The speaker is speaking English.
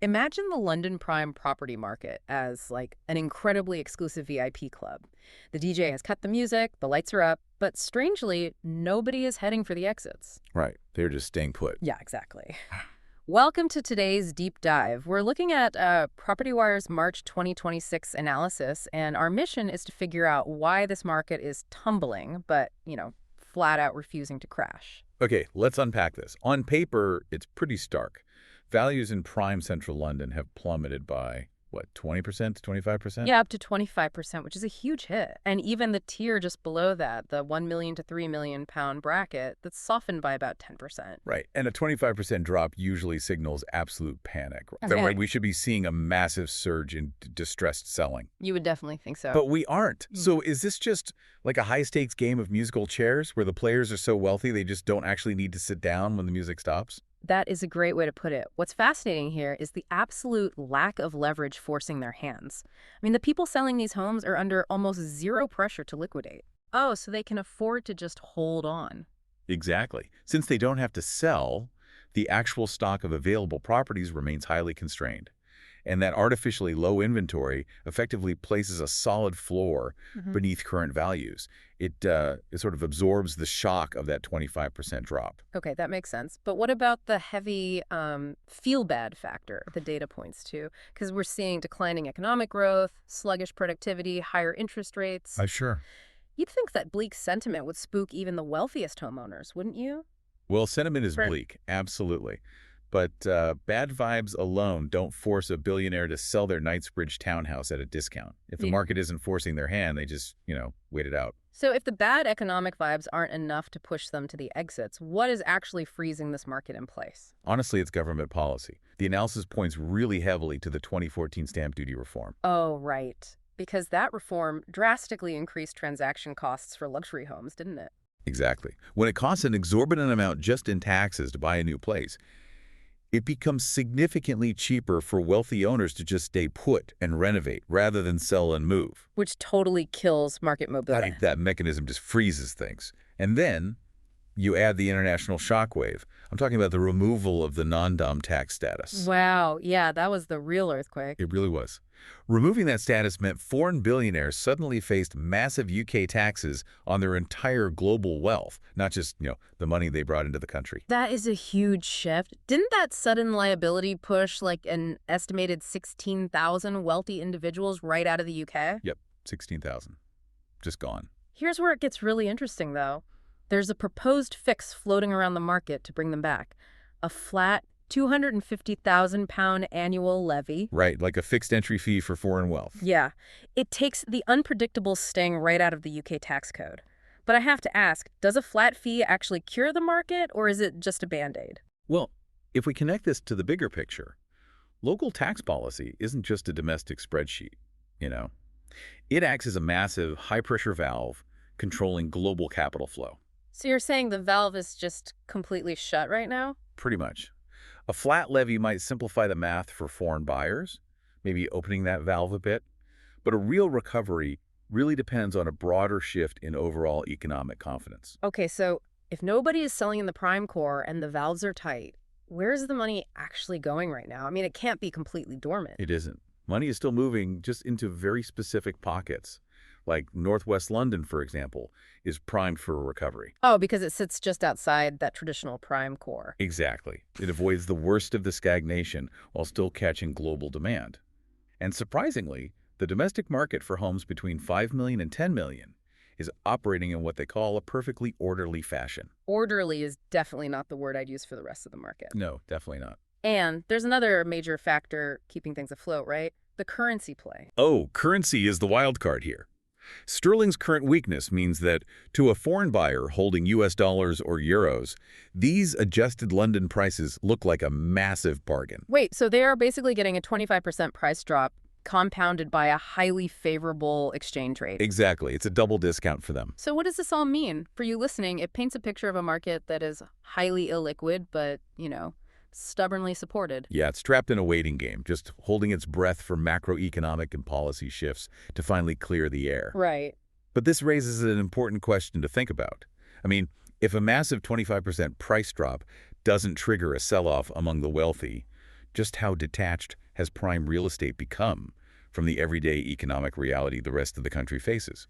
Imagine the London prime property market as like an incredibly exclusive VIP club. The DJ has cut the music, the lights are up, but strangely, nobody is heading for the exits. Right. They're just staying put. Yeah, exactly. Welcome to today's deep dive. We're looking at PropertyWire's March 2026 analysis, and our mission is to figure out why this market is tumbling, but, flat out refusing to crash. Okay, let's unpack this. On paper, it's pretty stark. Values in prime central London have plummeted by, what, 20% to 25%? Yeah, up to 25%, which is a huge hit. And even the tier just below that, the 1 million to 3 million pound bracket, that's softened by about 10%. Right. And a 25% drop usually signals absolute panic. Okay. Right? We should be seeing a massive surge in distressed selling. You would definitely think so. But we aren't. So is this just like a high-stakes game of musical chairs where the players are so wealthy they just don't actually need to sit down when the music stops? That is a great way to put it. What's fascinating here is the absolute lack of leverage forcing their hands. I mean, the people selling these homes are under almost zero pressure to liquidate. Oh, so they can afford to just hold on. Exactly. Since they don't have to sell, the actual stock of available properties remains highly constrained. And that artificially low inventory effectively places a solid floor beneath current values. It sort of absorbs the shock of that 25% drop. Okay, that makes sense. But what about the heavy feel-bad factor the data points to? Because we're seeing declining economic growth, sluggish productivity, higher interest rates. Sure. You'd think that bleak sentiment would spook even the wealthiest homeowners, wouldn't you? Well, sentiment is bleak, absolutely. But bad vibes alone don't force a billionaire to sell their Knightsbridge townhouse at a discount. If the market isn't forcing their hand, they just, wait it out. So if the bad economic vibes aren't enough to push them to the exits, what is actually freezing this market in place? Honestly, it's government policy. The analysis points really heavily to the 2014 stamp duty reform. Oh, right. Because that reform drastically increased transaction costs for luxury homes, didn't it? Exactly. When it costs an exorbitant amount just in taxes to buy a new place, it becomes significantly cheaper for wealthy owners to just stay put and renovate rather than sell and move. Which totally kills market mobility. That mechanism just freezes things. And then you add the international shockwave. I'm talking about the removal of the non-dom tax status. Wow, yeah, that was the real earthquake. It really was. Removing that status meant foreign billionaires suddenly faced massive UK taxes on their entire global wealth, not just, the money they brought into the country. That is a huge shift. Didn't that sudden liability push like an estimated 16,000 wealthy individuals right out of the UK? Yep, 16,000. Just gone. Here's where it gets really interesting, though. There's a proposed fix floating around the market to bring them back. A flat £250,000 annual levy. Right, like a fixed entry fee for foreign wealth. Yeah. It takes the unpredictable sting right out of the UK tax code. But I have to ask, does a flat fee actually cure the market, or is it just a Band-Aid? Well, if we connect this to the bigger picture, local tax policy isn't just a domestic spreadsheet, It acts as a massive, high-pressure valve controlling global capital flow. So you're saying the valve is just completely shut right now? Pretty much. A flat levy might simplify the math for foreign buyers, maybe opening that valve a bit, but a real recovery really depends on a broader shift in overall economic confidence. Okay, so if nobody is selling in the prime core and the valves are tight, where's the money actually going right now? I mean, it can't be completely dormant. It isn't. Money is still moving just into very specific pockets. Like Northwest London, for example, is primed for a recovery. Oh, because it sits just outside that traditional prime core. Exactly. It avoids the worst of the stagnation while still catching global demand. And surprisingly, the domestic market for homes between 5 million and 10 million is operating in what they call a perfectly orderly fashion. Orderly is definitely not the word I'd use for the rest of the market. No, definitely not. And there's another major factor keeping things afloat, right? The currency play. Oh, currency is the wild card here. Sterling's current weakness means that to a foreign buyer holding US dollars or euros, these adjusted London prices look like a massive bargain. Wait, so they are basically getting a 25% price drop compounded by a highly favorable exchange rate. Exactly. It's a double discount for them. So what does this all mean? For you listening, it paints a picture of a market that is highly illiquid, but, stubbornly supported. Yeah, it's trapped in a waiting game, just holding its breath for macroeconomic and policy shifts to finally clear the air. Right. But this raises an important question to think about. I mean, if a massive 25% price drop doesn't trigger a sell-off among the wealthy, just how detached has prime real estate become from the everyday economic reality the rest of the country faces.